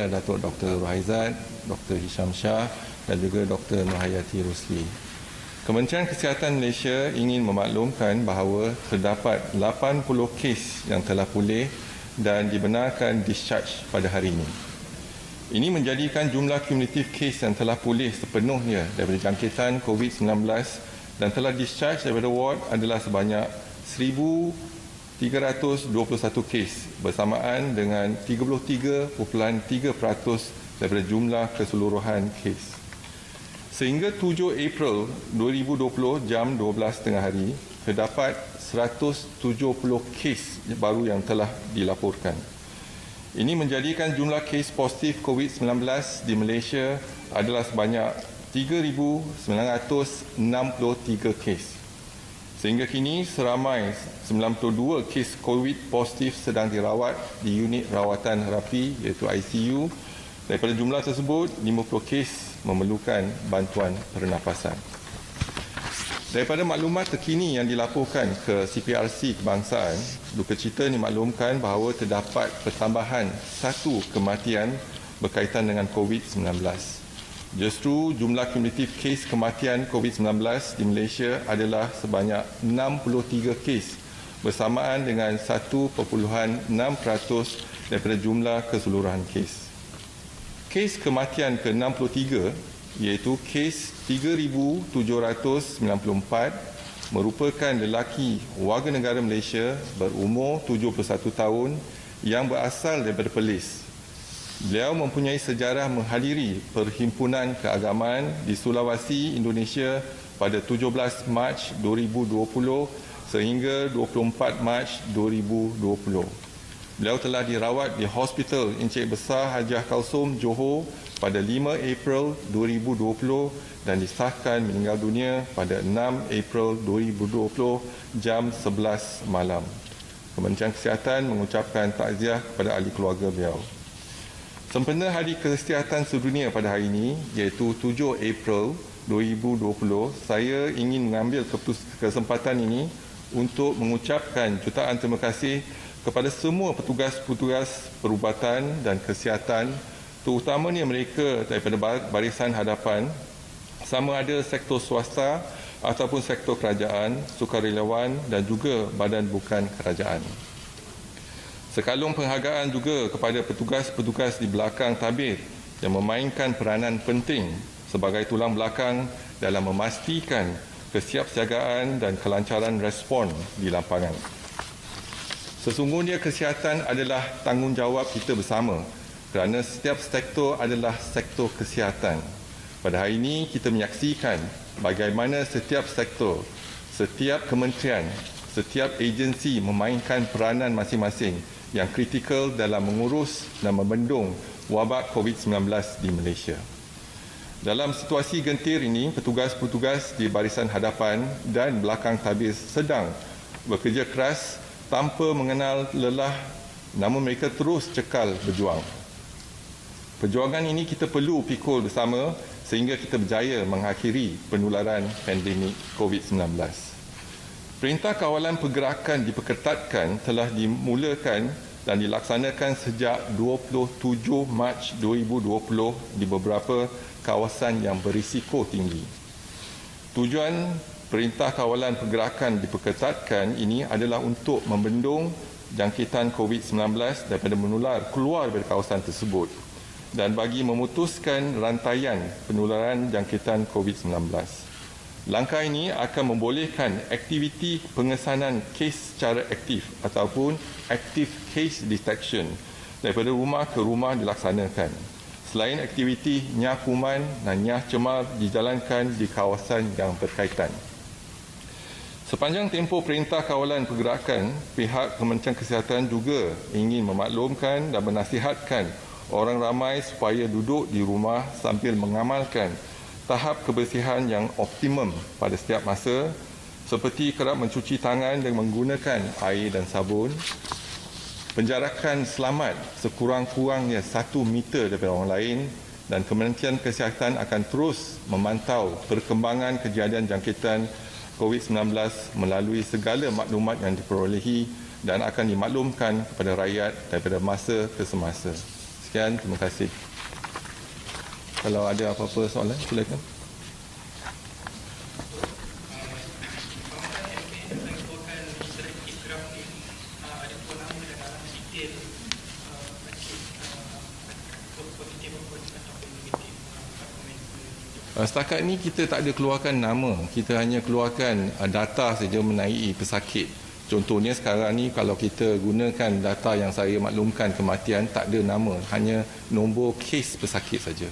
Datuk Dr. Raizat, Dr. Hisham Shah dan juga Dr. Nurhayati Rusli. Kementerian Kesihatan Malaysia ingin memaklumkan bahawa terdapat 80 kes yang telah pulih dan dibenarkan discharge pada hari ini. Ini menjadikan jumlah kumulatif kes yang telah pulih sepenuhnya daripada jangkitan COVID-19 dan telah discharge daripada ward adalah sebanyak 1,321 kes bersamaan dengan 33.3% daripada jumlah keseluruhan kes. Sehingga 7 April 2020 jam 12 tengah hari, terdapat 170 kes baru yang telah dilaporkan. Ini menjadikan jumlah kes positif COVID-19 di Malaysia adalah sebanyak 3,963 kes. Sehingga kini seramai 92 kes COVID positif sedang dirawat di unit rawatan rapi iaitu ICU. Daripada jumlah tersebut, 50 kes memerlukan bantuan pernafasan. Daripada maklumat terkini yang dilaporkan ke CPRC Kebangsaan, duka cita dimaklumkan bahawa terdapat pertambahan 1 kematian berkaitan dengan COVID-19. Justru jumlah kumulatif kes kematian COVID-19 di Malaysia adalah sebanyak 63 kes bersamaan dengan 1.6% daripada jumlah keseluruhan kes. Kes kematian ke-63 iaitu kes 3,794 merupakan lelaki warga negara Malaysia berumur 71 tahun yang berasal daripada Perlis. Beliau mempunyai sejarah menghadiri Perhimpunan Keagamaan di Sulawesi, Indonesia pada 17 Mac 2020 sehingga 24 Mac 2020. Beliau telah dirawat di Hospital Encik Besar Hajiah Kalsum, Johor pada 5 April 2020 dan disahkan meninggal dunia pada 6 April 2020 jam 11 malam. Kementerian Kesihatan mengucapkan takziah kepada ahli keluarga beliau. Sempena Hari Kesihatan Sedunia pada hari ini, iaitu 7 April 2020, saya ingin mengambil kesempatan ini untuk mengucapkan jutaan terima kasih kepada semua petugas-petugas perubatan dan kesihatan, terutamanya mereka daripada barisan hadapan, sama ada sektor swasta ataupun sektor kerajaan, sukarelawan dan juga badan bukan kerajaan. Sekalung penghargaan juga kepada petugas-petugas di belakang tabir yang memainkan peranan penting sebagai tulang belakang dalam memastikan kesiapsiagaan dan kelancaran respon di lapangan. Sesungguhnya kesihatan adalah tanggungjawab kita bersama kerana setiap sektor adalah sektor kesihatan. Pada hari ini kita menyaksikan bagaimana setiap sektor, setiap kementerian, setiap agensi memainkan peranan masing-masing yang kritikal dalam mengurus dan membendung wabak COVID-19 di Malaysia. Dalam situasi gentir ini, petugas-petugas di barisan hadapan dan belakang tabir sedang bekerja keras tanpa mengenal lelah, namun mereka terus cekal berjuang. Perjuangan ini kita perlu pikul bersama sehingga kita berjaya mengakhiri penularan pandemik COVID-19. Perintah kawalan pergerakan diperketatkan telah dimulakan dan dilaksanakan sejak 27 Mac 2020 di beberapa kawasan yang berisiko tinggi. Tujuan Perintah kawalan pergerakan diperketatkan ini adalah untuk membendung jangkitan COVID-19 daripada menular keluar dari kawasan tersebut dan bagi memutuskan rantaian penularan jangkitan COVID-19. Langkah ini akan membolehkan aktiviti pengesanan kes secara aktif ataupun active case detection daripada rumah ke rumah dilaksanakan. Selain aktiviti nyah kuman dan nyah cemar dijalankan di kawasan yang berkaitan. Sepanjang tempoh Perintah Kawalan Pergerakan, pihak Kementerian Kesihatan juga ingin memaklumkan dan menasihatkan orang ramai supaya duduk di rumah sambil mengamalkan tahap kebersihan yang optimum pada setiap masa seperti kerap mencuci tangan dengan menggunakan air dan sabun, penjarakan selamat sekurang-kurangnya 1 meter daripada orang lain dan Kementerian Kesihatan akan terus memantau perkembangan kejadian jangkitan COVID-19 melalui segala maklumat yang diperolehi dan akan dimaklumkan kepada rakyat daripada masa ke semasa. Sekian, terima kasih. Kalau ada apa-apa soalan, silakan. Setakat ini kita tak ada keluarkan nama, kita hanya keluarkan data saja mengenai pesakit. Contohnya sekarang ni kalau kita gunakan data yang saya maklumkan kematian, tak ada nama, hanya nombor kes pesakit saja.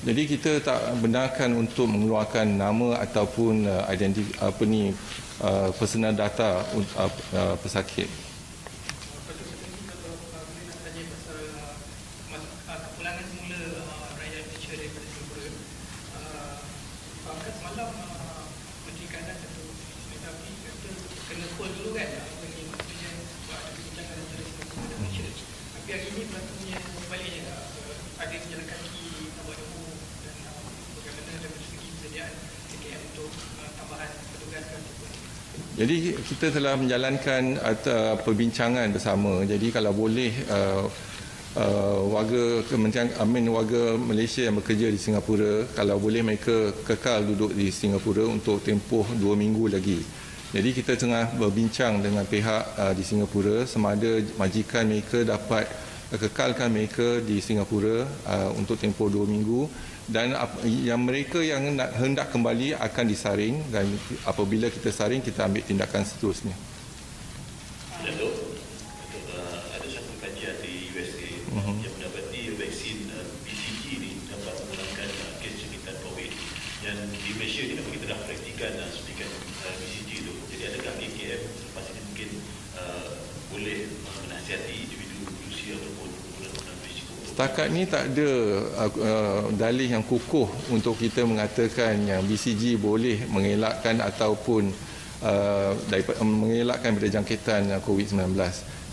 Jadi kita tak benarkan untuk mengeluarkan nama ataupun personal data pesakit. Jadi kita telah menjalankan perbincangan bersama. Jadi kalau boleh warga Malaysia yang bekerja di Singapura, kalau boleh mereka kekal duduk di Singapura untuk tempoh 2 minggu lagi. Jadi kita tengah berbincang dengan pihak di Singapura sama ada majikan mereka dapat kekalkan mereka di Singapura untuk tempoh 2 minggu, dan yang mereka yang hendak kembali akan disaring, dan apabila kita saring kita ambil tindakan seterusnya. Datuk, ada satu kajian di USA yang mendapati vaksin BCG ini dapat mengurangkan kes jangkitan COVID, dan di Malaysia ni kita dah praktikan suntikan BCG itu. Jadi adakah KKM lepas ini mungkin boleh menasihati individu usia ataupun orang-orang risiko? Setakat ni tak ada dalih yang kukuh untuk kita mengatakan yang BCG boleh mengelakkan ataupun mengelakkan daripada jangkitan COVID-19.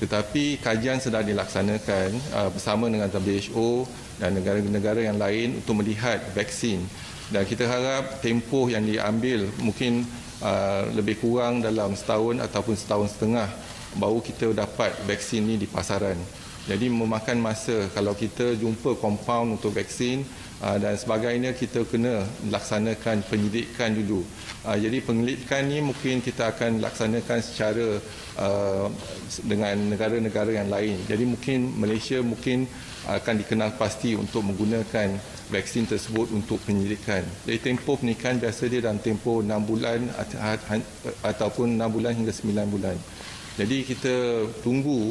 Tetapi kajian sedang dilaksanakan bersama dengan WHO dan negara-negara yang lain untuk melihat vaksin. Dan kita harap tempoh yang diambil mungkin lebih kurang dalam setahun ataupun setahun setengah baru kita dapat vaksin ini di pasaran. Jadi memakan masa. Kalau kita jumpa kompaun untuk vaksin dan sebagainya, kita kena laksanakan penyelidikan dulu. Jadi penyelidikan ni mungkin kita akan laksanakan secara dengan negara-negara yang lain. Jadi mungkin Malaysia mungkin akan dikenal pasti untuk menggunakan vaksin tersebut untuk penyelidikan. Jadi tempoh penyelidikan biasa dia dalam tempoh 6 bulan ataupun 6 bulan hingga 9 bulan. Jadi kita tunggu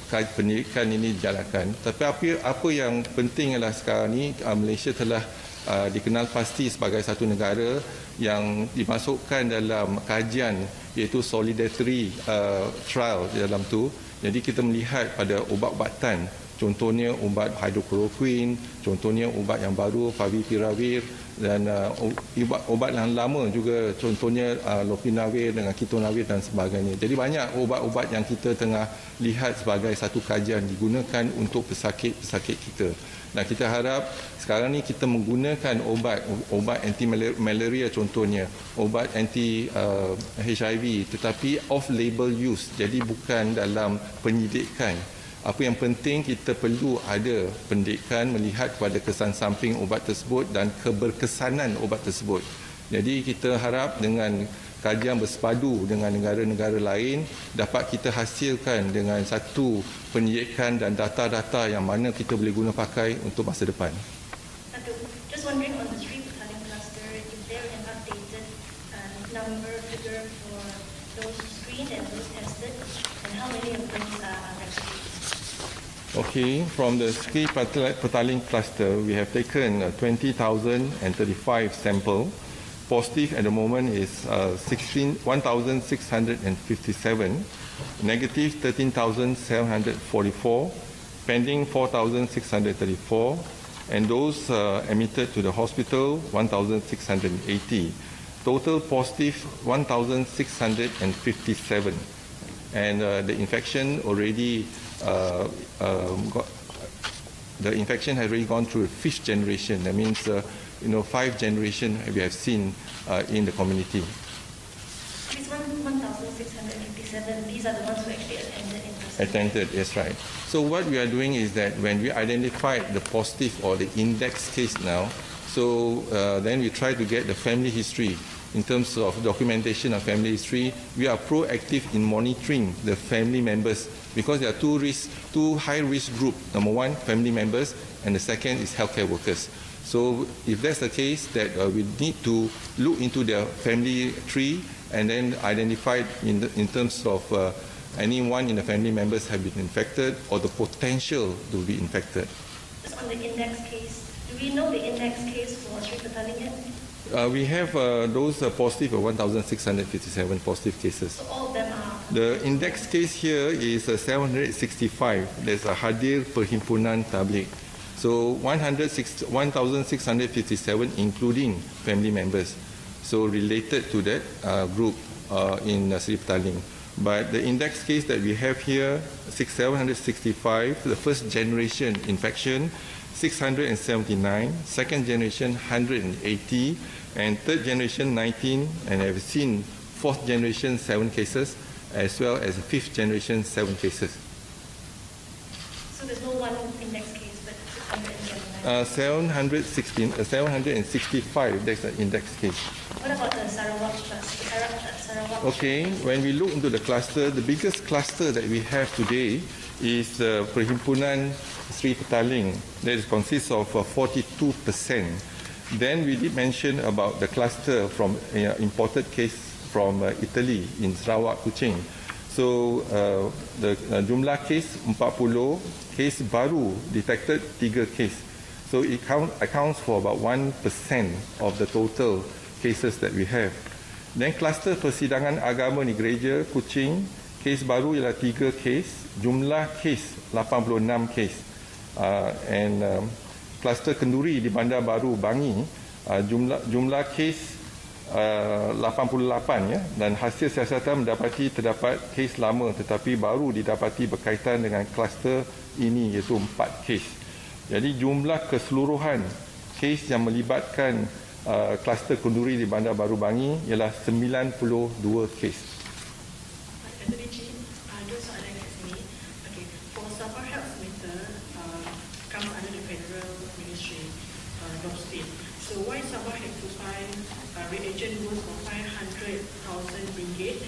penyelidikan ini dijalankan. Tapi apa yang penting adalah sekarang ini Malaysia telah dikenal pasti sebagai satu negara yang dimasukkan dalam kajian iaitu solidarity trial di dalam tu. Jadi kita melihat pada ubat-ubatan, contohnya ubat hydrochloroquine, contohnya ubat yang baru favipiravir, dan obat yang lama juga, contohnya lopinavir dengan kitonavir dan sebagainya. Jadi banyak ubat-ubat yang kita tengah lihat sebagai satu kajian digunakan untuk pesakit-pesakit kita. Dan kita harap sekarang ni kita menggunakan obat anti malaria, contohnya obat anti HIV, tetapi off label use, jadi bukan dalam penyelidikan. Apa yang penting, kita perlu ada pendidikan melihat kepada kesan samping ubat tersebut dan keberkesanan ubat tersebut. Jadi kita harap dengan kajian bersepadu dengan negara-negara lain dapat kita hasilkan dengan satu penyelidikan dan data-data yang mana kita boleh guna pakai untuk masa depan. Just wondering on the 5.00 petang cluster, is there an updated number figure for those screened and those tested, and how many of those are vaccinated? Okay, from the 5.00 petang cluster, we have taken 20,035 samples. Positive at the moment is 1,657, negative 13,744, pending 4,634, and those admitted to the hospital 1,680. Total positive 1,657, and the infection already the infection has already gone through 5th generation. That means 5 generations we have seen in the community. This 1,657 57, these are the ones who actually attended. Attended, yes, right. So what we are doing is that when we identify the positive or the index case now, so then we try to get the family history. In terms of documentation of family history, we are proactive in monitoring the family members because there are two high-risk groups. Number one, family members, and the second is healthcare workers. So if that's the case, that we need to look into their family tree and then identify in terms of anyone in the family members have been infected or the potential to be infected. Just on the index case, do we know the index case for Sri Petalingan? We have those positive, 1,657 positive cases. So all of them are? The index case here is 765. There's a Hadir Perhimpunan Tabligh. So 1,657 including family members. So related to that group in Sri Petaling. But the index case that we have here, 765, the first generation infection, 679, second generation 180, and third generation 19, and I've seen fourth generation 7 cases, as well as fifth generation 7 cases. So there's no one index case, but 679? 765, that's the index case. What about the Sarawak cluster? Okay, when we look into the cluster, the biggest cluster that we have today is the Perhimpunan Sri Petaling. That consists of 42%. Then we did mention about the cluster from imported case from Italy in Sarawak, Kuching. So the jumlah case 40, case baru detected 3 case. So it accounts for about 1% of the total cases that we have. Then kluster persidangan agama di gereja Kuching, kes baru ialah 3 kes, jumlah kes 86 kes. And kluster kenduri di Bandar Baru Bangi, jumlah kes 88 ya, dan hasil siasatan terdapat kes lama tetapi baru didapati berkaitan dengan kluster ini iaitu 4 kes. Jadi jumlah keseluruhan kes yang melibatkan kluster kenduri di Bandar Baru Bangi ialah 92 kes. Ada soalan kat sini. Okay, for Sabah Health Meter comes under the Federal Ministry doorstep. So why Sabah have to find reagent worth for 500,000 ringgit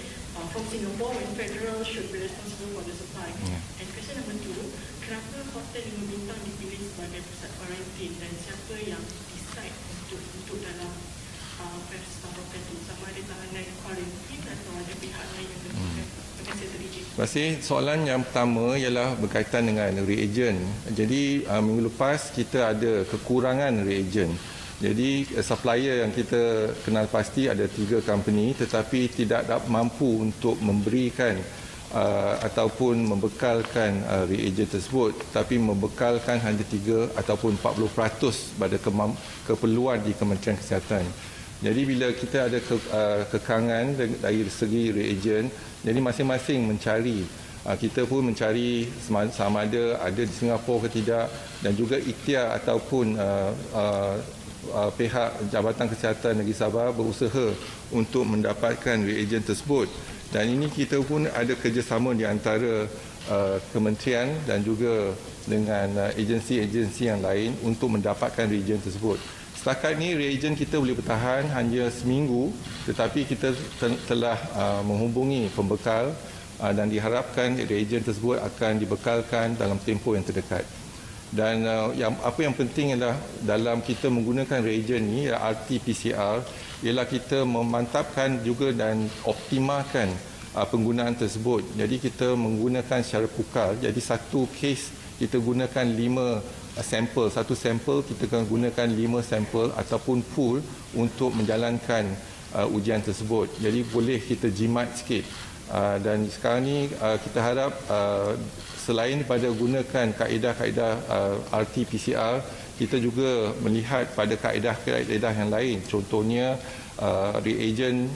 from Singapore when Federal should be responsible for the supply? And question number 2, kenapa hotel 5 bintang dipilih sebagai pusat kuarantin dan siapa yang decide untuk dalam Sabah itu? Sama ada tahanan kuarantin atau ada pihak lain yang tentukan? Terima kasih. Soalan yang pertama ialah berkaitan dengan reagent. Jadi minggu lepas kita ada kekurangan reagent. Jadi supplier yang kita kenal pasti ada 3 company tetapi tidak mampu untuk memberikan ataupun membekalkan reagent tersebut, tapi membekalkan hanya 3 ataupun 40% pada keperluan di Kementerian Kesihatan. Jadi bila kita ada kekangan dari segi reagent, jadi masing-masing mencari. Kita pun mencari sama ada di Singapura ke tidak, dan juga ikhtiar ataupun pihak Jabatan Kesihatan Negeri Sabah berusaha untuk mendapatkan reagent tersebut. Dan ini kita pun ada kerjasama di antara kementerian dan juga dengan agensi-agensi yang lain untuk mendapatkan reagent tersebut. Setakat ini reagent kita boleh bertahan hanya seminggu, tetapi kita telah menghubungi pembekal dan diharapkan reagent tersebut akan dibekalkan dalam tempoh yang terdekat. Dan apa yang penting adalah dalam kita menggunakan reagent ini, RT-PCR, ialah kita memantapkan juga dan optimalkan penggunaan tersebut. Jadi kita menggunakan secara pukal. Jadi satu kes kita gunakan 5 sampel. Satu sampel kita akan gunakan 5 sampel ataupun pool untuk menjalankan ujian tersebut. Jadi boleh kita jimat sikit. Dan sekarang ni kita harap selain pada gunakan kaedah-kaedah RT-PCR, kita juga melihat pada kaedah-kaedah yang lain. Contohnya reagent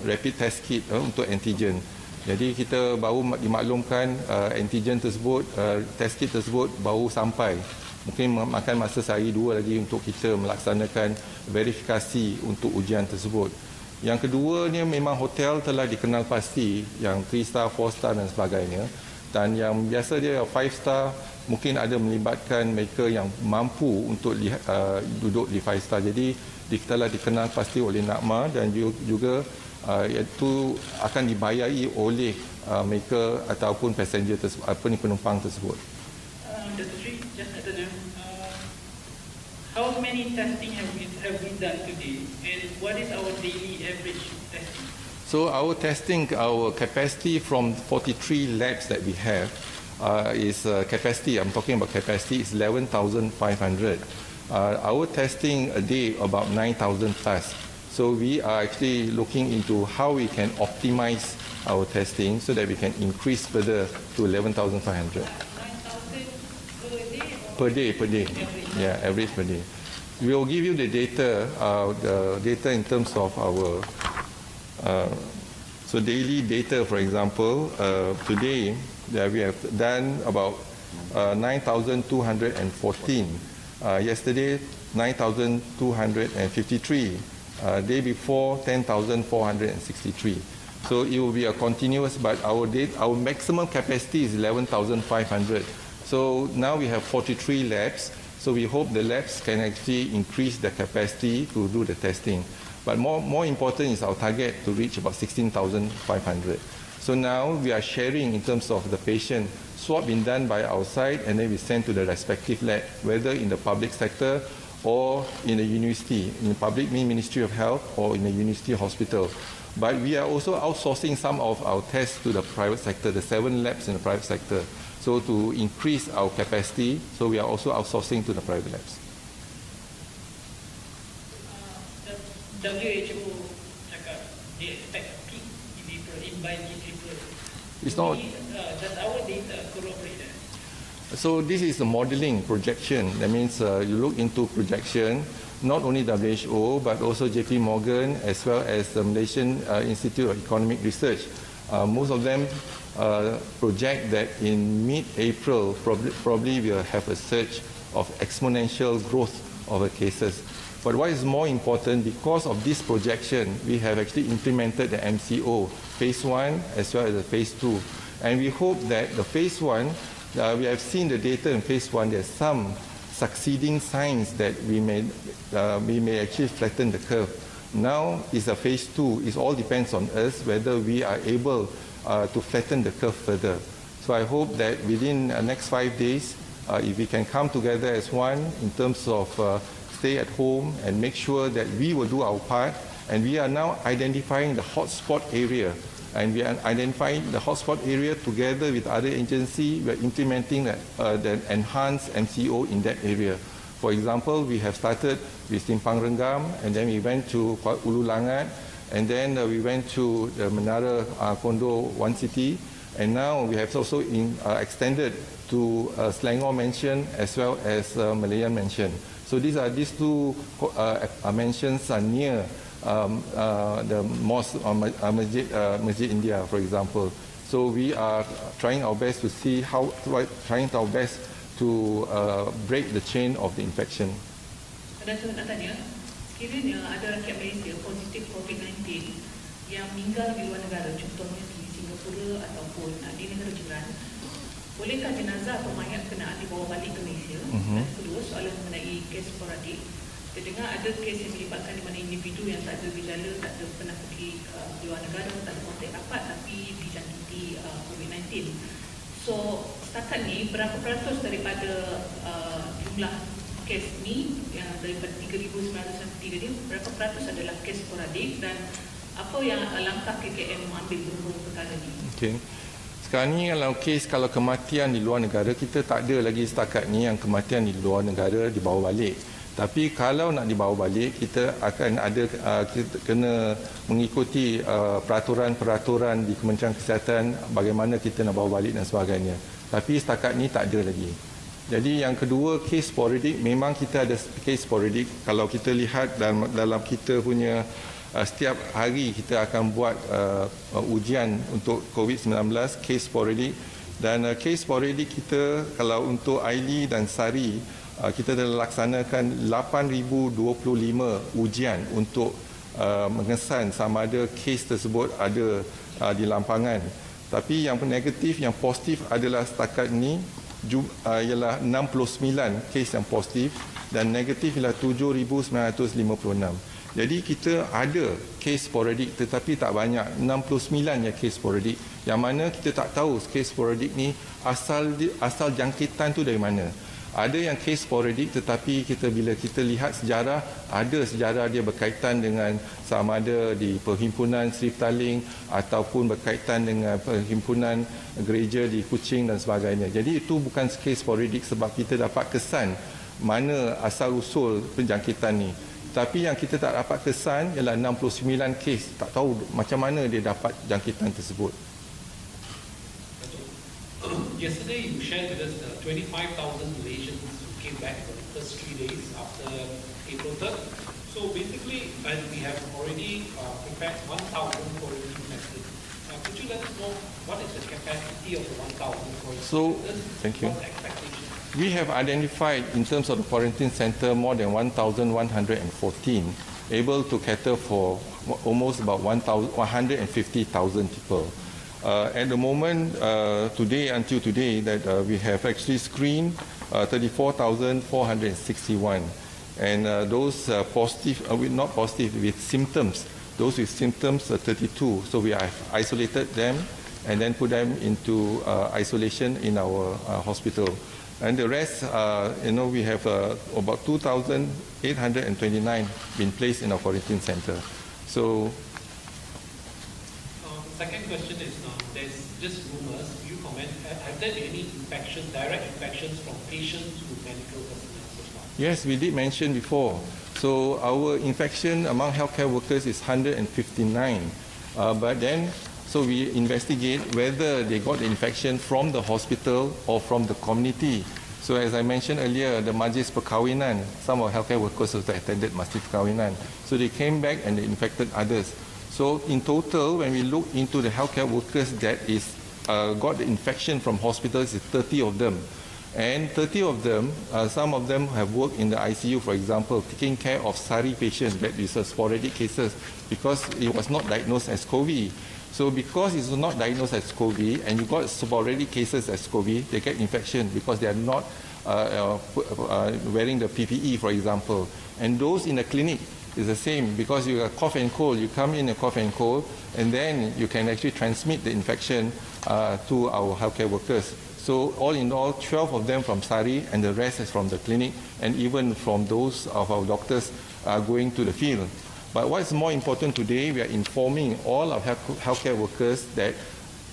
rapid test kit untuk antigen. Jadi kita baru dimaklumkan antigen tersebut, test kit tersebut baru sampai. Mungkin makan masa sehari 2 lagi untuk kita melaksanakan verifikasi untuk ujian tersebut. Yang keduanya memang hotel telah dikenal pasti, yang 3 star, 4 star dan sebagainya. Dan yang biasa dia 5 star mungkin ada melibatkan mereka yang mampu untuk duduk di 5 star. Jadi telah dikenal pasti oleh NACMA dan juga itu akan dibayari oleh mereka ataupun passenger tersebut, penumpang tersebut. Dr. Sri, just I don't know, how many testing have we done today, and what is our daily average testing? So our testing, our capacity from 43 labs that we have is capacity. I'm talking about capacity is 11,500. Our testing a day about 9,000 plus. So we are actually looking into how we can optimize our testing so that we can increase further to 11,500. 9,000 per day? Per day. Yeah, average per day. We will give you the data in terms of our so daily data. For example, today we have done about 9,214. Yesterday, 9,253. Day before, 10,463. So it will be a continuous, but our maximum capacity is 11,500. So now we have 43 labs. So we hope the labs can actually increase the capacity to do the testing. But more important is our target to reach about 16,500. So now we are sharing in terms of the patient. Swab being done by our side and then we send to the respective lab, whether in the public sector or in the university. In the public means Ministry of Health or in the university hospital. But we are also outsourcing some of our tests to the private sector, the 7 labs in the private sector. So to increase our capacity, so we are also outsourcing to the private labs. The WHO cakap they expect a peak in April, by mid-April. It's not. Does our data corroborate that? So this is a modeling projection. That means you look into projection, not only WHO but also JP Morgan as well as the Malaysian Institute of Economic Research. Most of them project that in mid-April probably we'll have a surge of exponential growth of the cases. But what is more important, because of this projection, we have actually implemented the MCO, phase 1 as well as the phase 2. And we hope that the phase 1, we have seen the data in phase 1, there's some succeeding signs that we may actually flatten the curve. Now is a phase 2. It all depends on us whether we are able to flatten the curve further. So I hope that within the next 5 days, if we can come together as one in terms of stay at home and make sure that we will do our part, and we are now identifying the hotspot area, and we are identifying the hotspot area together with other agencies. We are implementing the enhanced MCO in that area. For example, we have started with Simpang Renggam, and then we went to Ulu Langat, and then we went to the Menara Kondo One City, and now we have also extended to Selangor Mansion as well as Malayan Mansion. So these two mansions are near the mosque or Masjid India, for example. So we are trying our best to see to break the chain of the infection. Ada saya nak tanya, sekiranya ada rakyat Malaysia positif COVID-19 yang meninggal di luar negara, contohnya di Singapura ataupun di negara jiran, bolehkah jenazah atau mayat kena dibawa balik ke Malaysia? Dan kedua, soalan mengenai kes sporadik. Kita dengar ada kes yang melibatkan di mana individu yang tak ada gejala, tak ada pernah pergi di luar negara, tak ada kontak rapat tapi dijangkiti COVID-19. So, setakat ni berapa peratus daripada jumlah kes ni, yang daripada 3,903 ni, berapa peratus adalah kes sporadik dan apa yang langkah KKM mengambil berhubung perkara ni? Okay. Sekarang ni kalau kematian di luar negara, kita tak ada lagi setakat ni yang kematian di luar negara dibawa balik. Tapi kalau nak dibawa balik, kita akan ada kita kena mengikuti peraturan-peraturan di Kementerian Kesihatan bagaimana kita nak bawa balik dan sebagainya. Tapi setakat ni tak ada lagi. Jadi yang kedua, kes sporadik, memang kita ada kes sporadik. Kalau kita lihat dalam kita punya setiap hari kita akan buat ujian untuk COVID-19, kes sporadik. Dan kes sporadik kita, kalau untuk Aili dan Sari, kita telah laksanakan 8,025 ujian untuk mengesan sama ada kes tersebut ada di lampangan. Tapi yang negatif, yang positif adalah setakat ini ialah 69 kes yang positif dan negatif ialah 7,956. Jadi kita ada kes sporadik tetapi tak banyak, 69 yang kes sporadik, yang mana kita tak tahu kes sporadik ni asal jangkitan tu dari mana. Ada yang kes sporadik tetapi bila kita lihat sejarah, ada sejarah dia berkaitan dengan sama ada di perhimpunan Sri Petaling ataupun berkaitan dengan perhimpunan gereja di Kuching dan sebagainya. Jadi itu bukan kes sporadik sebab kita dapat kesan mana asal usul penjangkitan ni. Tapi yang kita tak dapat kesan ialah 69 kes. Tak tahu macam mana dia dapat jangkitan tersebut. Yesterday you shared with us 25,000 Malaysians who came back for the first 3 days after April 3rd. So basically, and we have already prepared 1,000 quarantine tested. Could you let us know what is the capacity of the 1,000 quarantine centers? Thank you. What expectation? We have identified in terms of the quarantine center more than 1,114 able to cater for almost about 150,000 people. At the moment, until today, that we have actually screened 34,461, and those positive, not positive, with symptoms. Those with symptoms are 32. So we have isolated them and then put them into isolation in our hospital. And the rest, we have about 2,829 been placed in our quarantine center. So. Second question is, there's just rumors. You comment, have there been any infections, direct infections from patients with medical personnel so far? Yes, we did mention before. So our infection among healthcare workers is 159. But then, so we investigate whether they got the infection from the hospital or from the community. So as I mentioned earlier, the majlis perkahwinan, some of healthcare workers also attended majlis perkahwinan. So they came back and they infected others. So in total, when we look into the healthcare workers that got the infection from hospitals, it's 30 of them. And 30 of them, some of them have worked in the ICU, for example, taking care of SARI patients, that is sporadic cases, because it was not diagnosed as COVID. So because it's not diagnosed as COVID and you got sporadic cases as COVID, they get infection because they are not wearing the PPE, for example. And those in the clinic, is the same, because you have cough and cold, you come in a cough and cold, and then you can actually transmit the infection to our healthcare workers. So all in all, 12 of them from SARI, and the rest is from the clinic, and even from those of our doctors going to the field. But what's more important today, we are informing all our healthcare workers that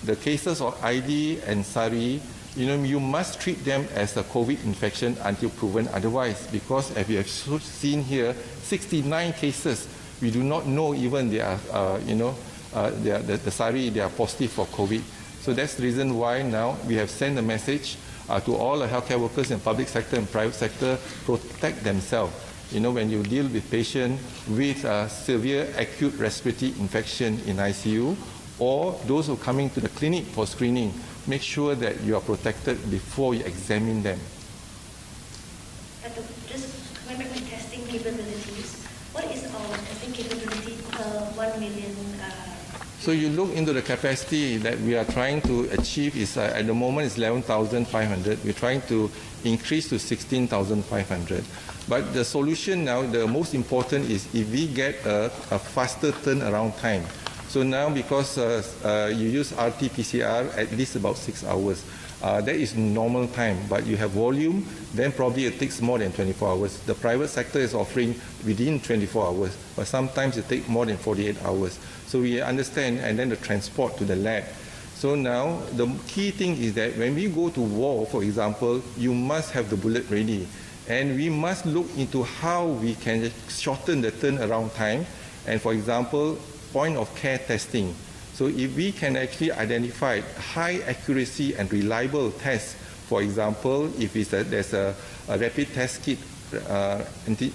the cases of ID and SARI, you must treat them as a COVID infection until proven otherwise, because as we have seen here, 69 cases, we do not know even they are, the SARI, they are positive for COVID. So that's the reason why now we have sent a message to all the healthcare workers in public sector and private sector, protect themselves. When you deal with patients with severe acute respiratory infection in ICU, or those who are coming to the clinic for screening, make sure that you are protected before you examine them. Just going back to testing capabilities, what is our testing capability per 1 million? So you look into the capacity that we are trying to achieve is at the moment is 11,500. We're trying to increase to 16,500. But the solution now, the most important is if we get a faster turnaround time. So now because you use RT-PCR at least about 6 hours. That is normal time, but you have volume, then probably it takes more than 24 hours. The private sector is offering within 24 hours, but sometimes it takes more than 48 hours. So we understand, and then the transport to the lab. So now the key thing is that when we go to war, for example, you must have the bullet ready. And we must look into how we can shorten the turnaround time. And for example, point of care testing. So if we can actually identify high accuracy and reliable tests, for example, if there's a rapid test kit, a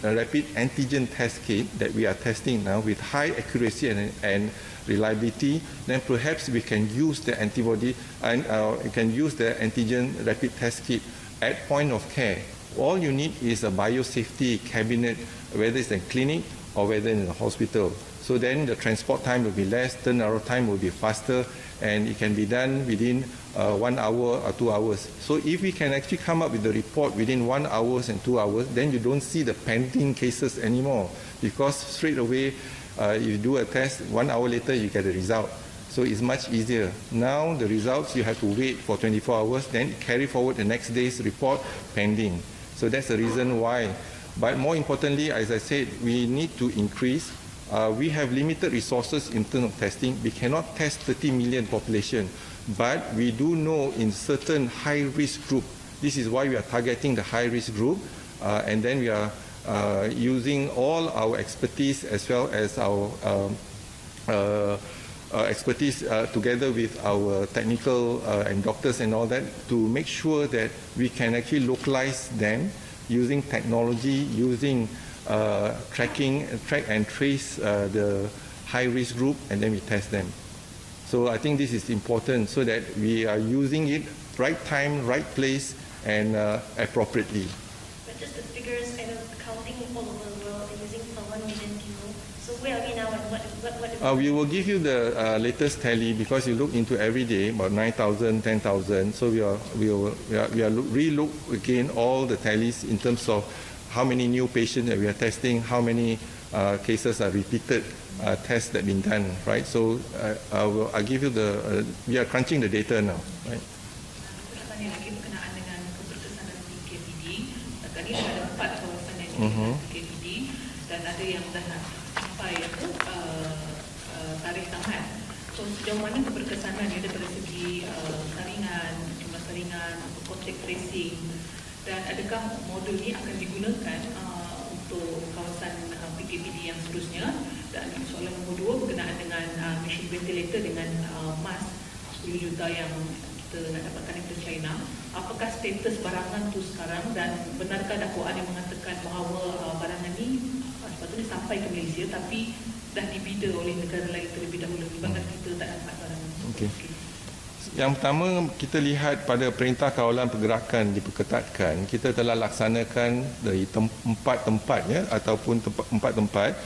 rapid antigen test kit that we are testing now with high accuracy and reliability, then perhaps we can use the antibody and we can use the antigen rapid test kit at point of care. All you need is a biosafety cabinet, whether it's in a clinic or whether in a hospital. So then the transport time will be less, turnaround time will be faster, and it can be done within 1 hour or 2 hours. So if we can actually come up with the report within 1 hour and 2 hours, then you don't see the pending cases anymore, because straight away if you do a test, 1 hour later you get a result. So it's much easier. Now the results you have to wait for 24 hours, then carry forward the next day's report pending. So that's the reason why. But more importantly, as I said, we need to increase. We have limited resources in terms of testing. We cannot test 30 million population, but we do know in certain high-risk group. This is why we are targeting the high-risk group, and then we are using all our expertise as well as our expertise together with our technical and doctors and all that to make sure that we can actually localize them using technology, using track and trace the high-risk group, and then we test them. So I think this is important so that we are using it right time, right place, and appropriately. But just the figures kind of counting all over the world and using for 1 million people. So where are we now, and what we will give you the latest tally, because you look into every day about 9,000, 10,000. So we are re-look again all the tallies in terms of how many new patients that we are testing, how many cases are repeated tests that been done, right? So I'll give you the, we are crunching the data now, right? Lagi berkenaan dengan keberkesanan PKPD, tadi ada 4 kawasan yang diberikan PKPD dan ada yang dah nak sampai tarikh tamat. So sejauh mana keberkesanan dia daripada segi saringan, jumlah saringan, contact tracing, dan adakah modul ini akan digunakan untuk kawasan PKPD yang seterusnya? Dan soalan nombor 2 berkenaan dengan mesin ventilator dengan mas 10 juta yang kita nak dapatkan dari China. Apakah status barangan tu sekarang, dan benarkah dakwaan yang mengatakan bahawa barangan ni sepatutnya sampai ke Malaysia tapi dah dibida oleh negara lain terlebih dahulu, bahkan kita tak dapat barangan? Okay. Yang pertama, kita lihat pada Perintah Kawalan Pergerakan diperketatkan, kita telah laksanakan dari 4 tempat ya, ataupun 4 tempat.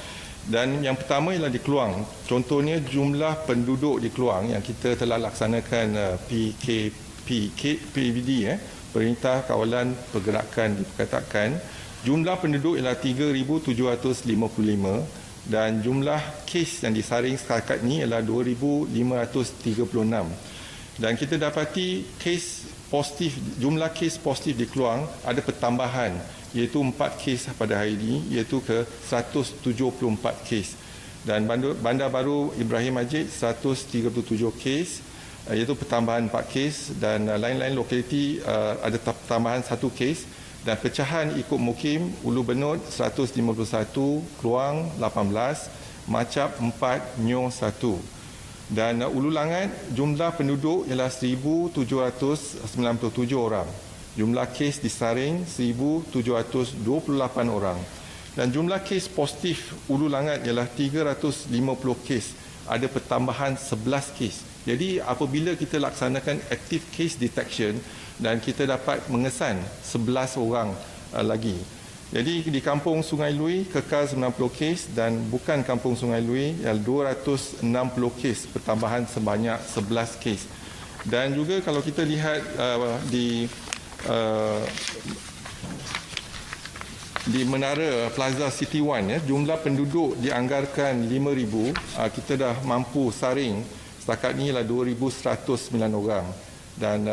Dan yang pertama ialah di Keluang. Contohnya jumlah penduduk di Keluang yang kita telah laksanakan PBD Perintah Kawalan Pergerakan diperketatkan. Jumlah penduduk ialah 3,755 dan jumlah kes yang disaring setakat ini ialah 2,536. Dan kita dapati kes positif, jumlah kes positif di Keluang ada pertambahan, iaitu 4 kes pada hari ini, iaitu ke 174 kes. Dan Bandar Baru Ibrahim Majid 137 kes, iaitu pertambahan 4 kes, dan lain-lain lokaliti ada tambahan 1 kes. Dan pecahan ikut mukim, Ulu Benut 151, Keluang 18, Macap 4, Nyoh 1. Dan Ulu Langat jumlah penduduk ialah 1,797 orang. Jumlah kes disaring 1,728 orang. Dan jumlah kes positif Ulu Langat ialah 350 kes. Ada pertambahan 11 kes. Jadi apabila kita laksanakan active case detection dan kita dapat mengesan 11 orang lagi. Jadi di Kampung Sungai Lui kekal 90 kes, dan bukan Kampung Sungai Lui ialah 260 kes, pertambahan sebanyak 11 kes. Dan juga kalau kita lihat di Menara Plaza City One, jumlah penduduk dianggarkan 5,000, kita dah mampu saring setakat ni ialah 2,109 orang. Dan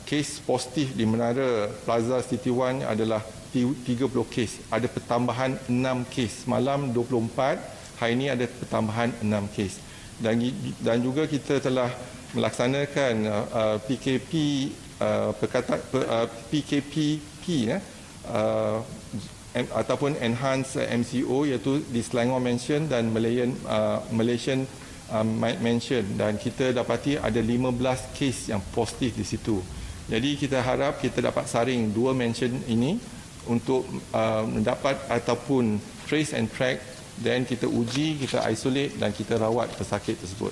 kes positif di Menara Plaza City One adalah 30 kes. Ada pertambahan 6 kes. Malam 24, hari ini ada pertambahan 6 kes. Dan juga kita telah melaksanakan PKPP ataupun Enhanced MCO, iaitu di Selangor Mansion dan Malaysian Mansion, dan kita dapati ada 15 kes yang positif di situ. Jadi kita harap kita dapat saring 2 mansion ini untuk mendapat ataupun trace and track, dan kita uji, kita isolate dan kita rawat pesakit tersebut.